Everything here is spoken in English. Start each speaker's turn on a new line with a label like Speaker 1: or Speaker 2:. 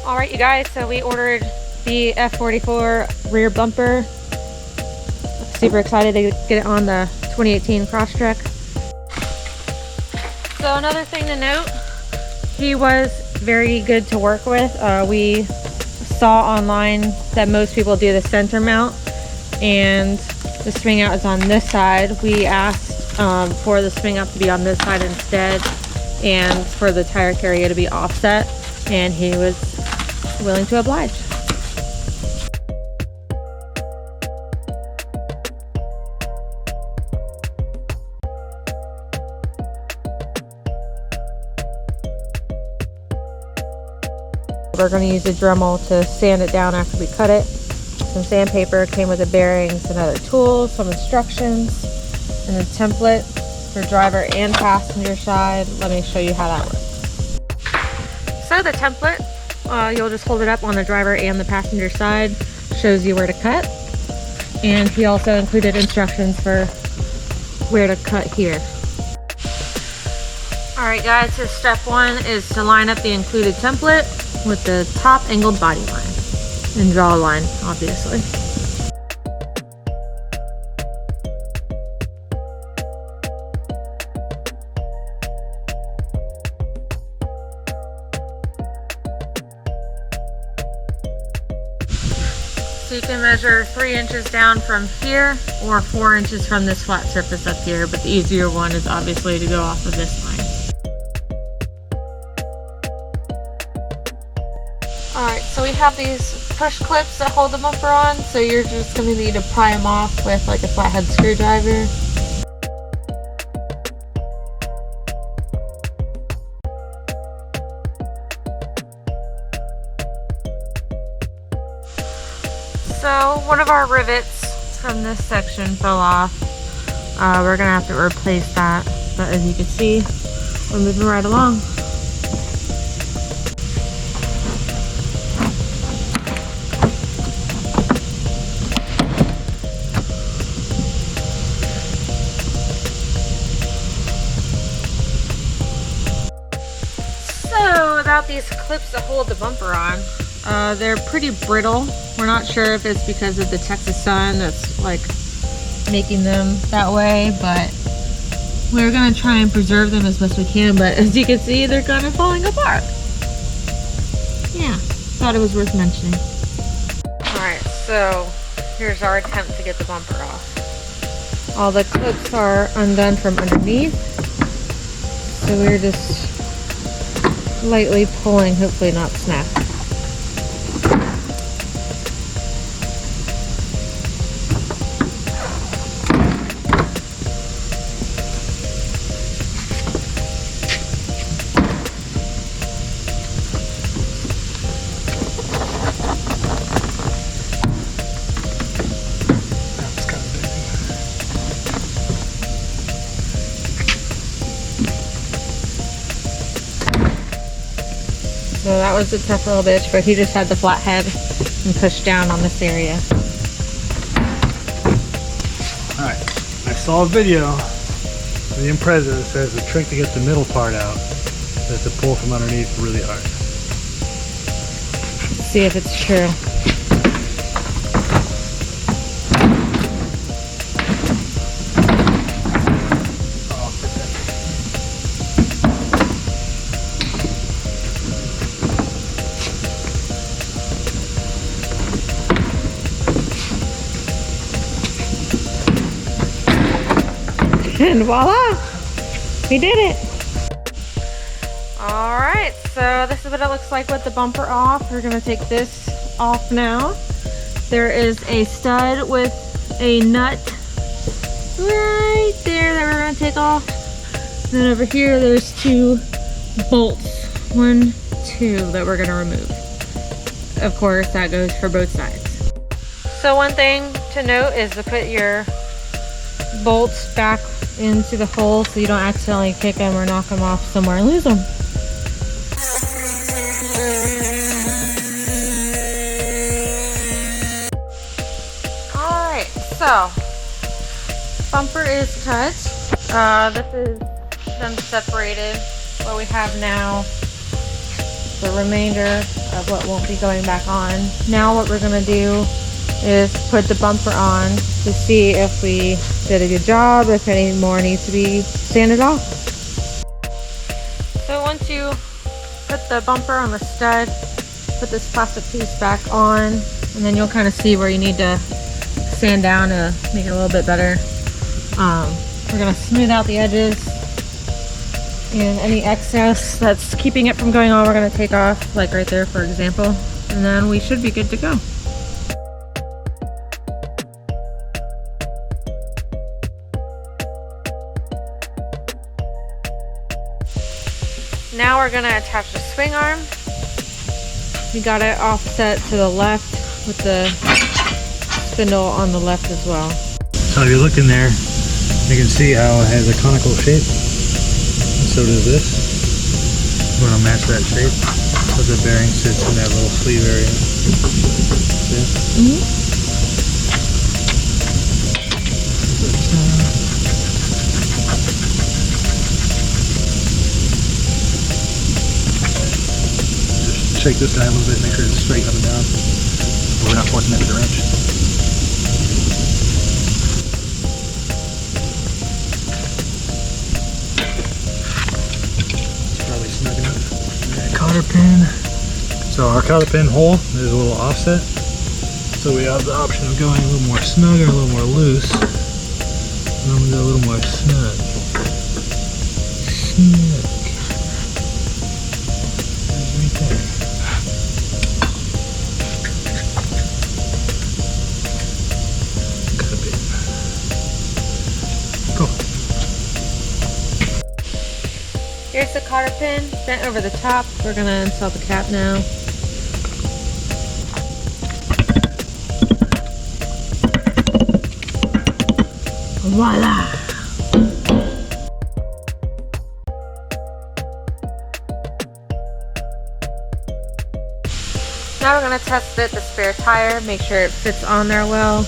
Speaker 1: All right, you guys, so we ordered the F44 rear bumper. Super excited to get it on the 2018 Crosstrek. So another thing to note, he was very good to work with. We saw online that most people do the center mount and the swing out is on this side. We asked for the swing out to be on this side instead and for the tire carrier to be offset, and he was willing to oblige. We're going to use a Dremel to sand it down after we cut it. Some sandpaper came with the bearings and other tools, some instructions, and a template for driver and passenger side. Let me show you how that works. So the template, you'll just hold it up on the driver and the passenger side, shows you where to cut. And he also included instructions for where to cut here. Alright guys, so step one is to line up the included template with the top angled body line and draw a line, obviously. So you can measure 3 inches down from here or 4 inches from this flat surface up here, but the easier one is obviously to go off of this line. Alright, so we have these push clips that hold the bumper on, so you're just going to need to pry them off with like a flathead screwdriver. So one of our rivets from this section fell off. We're going to have to replace that, but as you can see, we're moving right along. Without these clips that hold the bumper on, they're pretty brittle. We're not sure if it's because of the Texas sun that's like making them that way, but we're gonna try and preserve them as best we can. But as you can see, they're kind of falling apart. Yeah, thought it was worth mentioning. All right, so here's our attempt to get the bumper off. All the clips are undone from underneath, so we're just lightly pulling, hopefully not snap. So that was a tough little bitch, but he just had the flat head and pushed down on this area.
Speaker 2: Alright, I saw a video of the Impreza that says the trick to get the middle part out is to pull from underneath really hard.
Speaker 1: Let's see if it's true. And voila, we did it. All right, so this is what it looks like with the bumper off. We're gonna take this off now. There is a stud with a nut right there that we're gonna take off. And then over here, there's 2 bolts, 1, 2 that we're gonna remove. Of course, that goes for both sides. So one thing to note is to put your bolts back into the hole so you don't accidentally kick them or knock them off somewhere and lose them. Alright, so bumper is cut. This is then separated. What we have now, the remainder of what won't be going back on. Now what we're gonna do is put the bumper on to see if we did a good job, if any more needs to be sanded off. So once you put the bumper on the stud, put this plastic piece back on, and then you'll kind of see where you need to sand down to make it a little bit better. We're gonna smooth out the edges, and any excess that's keeping it from going on, we're gonna take off, like right there, for example, and then we should be good to go. Now we're gonna attach the swing arm. We got it offset to the left with the spindle on the left as well.
Speaker 2: So if you look in there, you can see how it has a conical shape. And so does this. We're gonna match that shape so the bearing sits in that little sleeve area. See? Just shake this guy a little bit, make sure it's straight up and down. We're not forcing it with a wrench. Cotter pin. So our cotter pin hole is a little offset. So we have the option of going a little more snug or a little more loose. And I'm gonna go a little more snug. Snug. Right there. Cut a bit. Go.
Speaker 1: Here's the cotter pin bent over the top. We're gonna install the cap now. Voila! Now we're gonna test fit the spare tire, make sure it fits on there well.